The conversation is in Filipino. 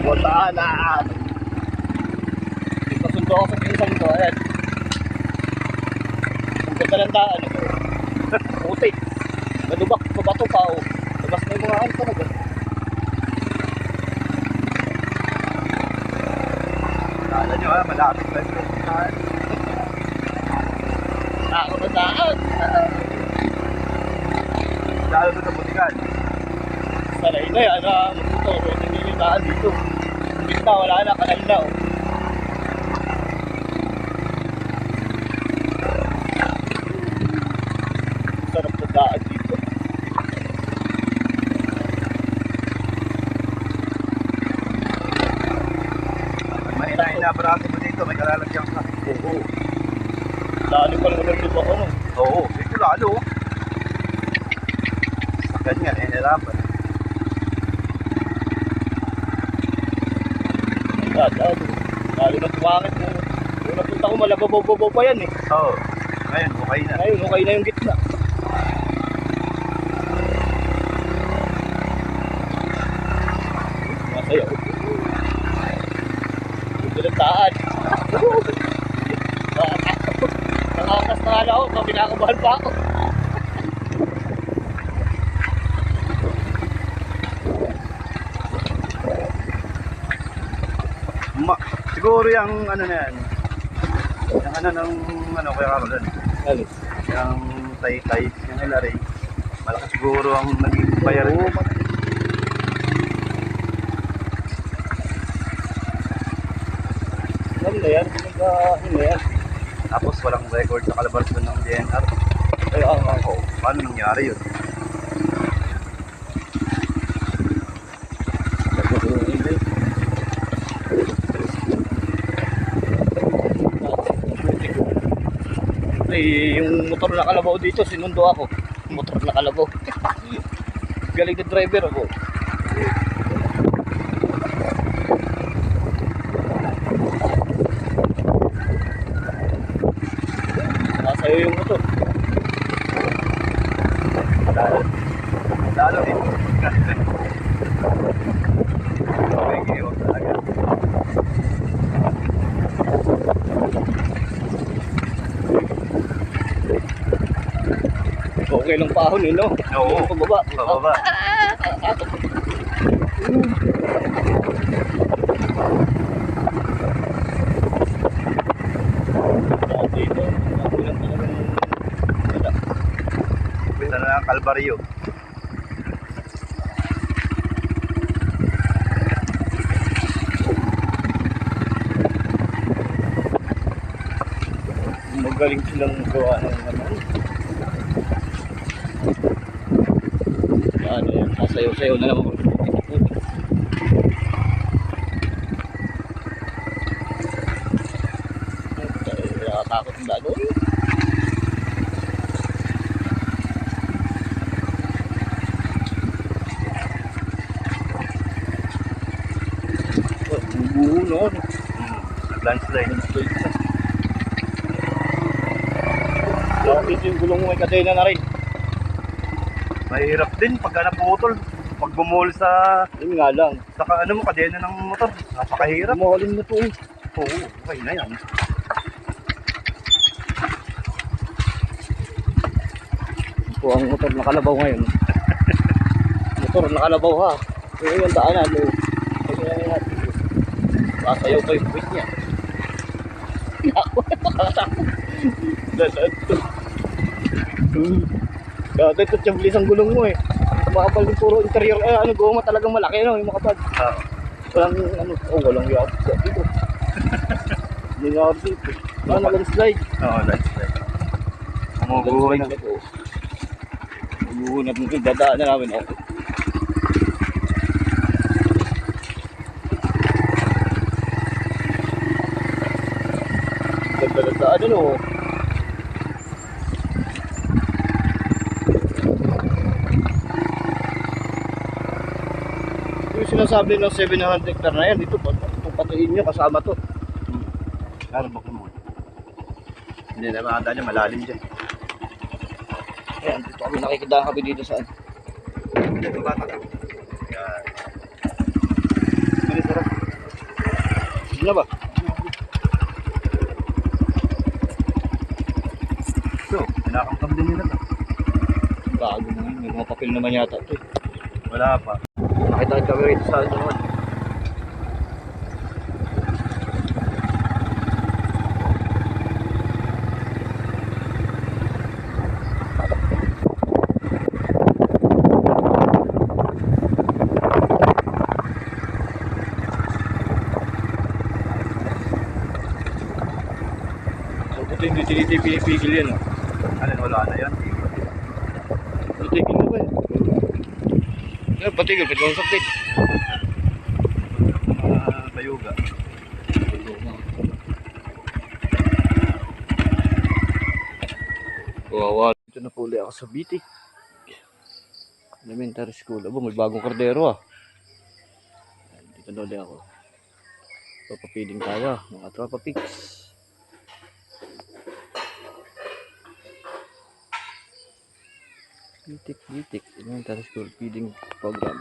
Wala. Pasundo ako sa pinsan ko. Ayan. Ang ganda ng daan. Puti. Nadubak. Mabato pa. Oh. Labas na yung mga ano talaga. Kala nyo ha, malapit pa ito. Ako na daan. Lalo doon sa Butikan. Sanay na yan. Magputo. Hindi yung daan dito. Gitna. Wala na. Kanal na. Oh. Sarap na daan dito. May inaabarato mo dito, may kalalagyan ka. Oo. Lalo pa naman ang lupa ko. No? Oo, dito lalo. Ganyan, hirapan. Lalo na tumangit mo. Kung napunta ko malababaw pa yan eh. Oo, ngayon, okay na. Ngayon, okay na yung gitna. Masayaw. Pinagtaan. Nakakas na nga ako, pinakabahan pa ako. Siguro yung ano na yan. Yung ano ng ano kaya ako doon. Alis. Yung tay-tay, yung LRA. Malakas siguro ang naging bayaran. Oo, Hindi yan. Hindi yan. Tapos walang record sa kalabarsyon ng DNR. Kaya Oo, paano nangyari yun? Yung motor na kalabaw dito, sinundo ako. Motor na kalabaw. Galing na driver ako. Nasayo yung motor. Lalo eh. Okay, giwag talaga. Okay lang pa ako no? Oo. Pababa. Pababa. Dito, walang talagang wala. Pwede na lang Kalbaryo. Magaling silang gawa ng ano. Ano yan, sasayaw-sayaw na lang ako. Nakakatakot ang dado. Buo no? Nag-landslide. Bakit yung gulong mo may kadena na rin? Mahirap din pagka naputol. Pag bumul sa Yun nga lang. saka ano mo kadena ng motor. Napakahirap. Mahalin na to eh. Oo, okay na yan. Ito ang motor na kalabaw ngayon. Motor na kalabaw ha. Pero yung daanan mo. Kaya natin. Sasayaw pa yung puwit niya. Ako na pakatakot. Dasaan to. Dati ito tiyablis ang gulong mo eh. Makapal yung puro interior. Ano goma talagang malaki no. Yung makapal. Oo. Walang ano. Oh walang yapit dito. Hindi nga ako dito. Ano landslide. Oo, landslide. Umuguhoy na. Umuguhoy na dito. Dadaan na namin. Okay. Ganda ano. Yung sinasabi ng 700 hectare na yan, dito patiin nyo kasama to. Ano ba mo? Hindi na makanda niya, malalim dyan. Ayan, dito kami nakikita kami dito saan. Dito bata ka. Yan. Mali sarap. na ba? So, pinakangkam din nila to. Bago na yun. May mga papel naman yata ito. Wala pa. Nakita kami rito sa ano naman. Buti hindi pinipigil yan. Alin, wala na yan. Patigil na ba yun? Patigil, pwede mong sakit. Bayuga. Kawawa. Dito na po ulit ako sa Bitik Elementary School. Aba, may bagong kardero ah. Dito na ulit ako. Papapiling tayo, mga tropa pics. Bitik Elementary School feeding program.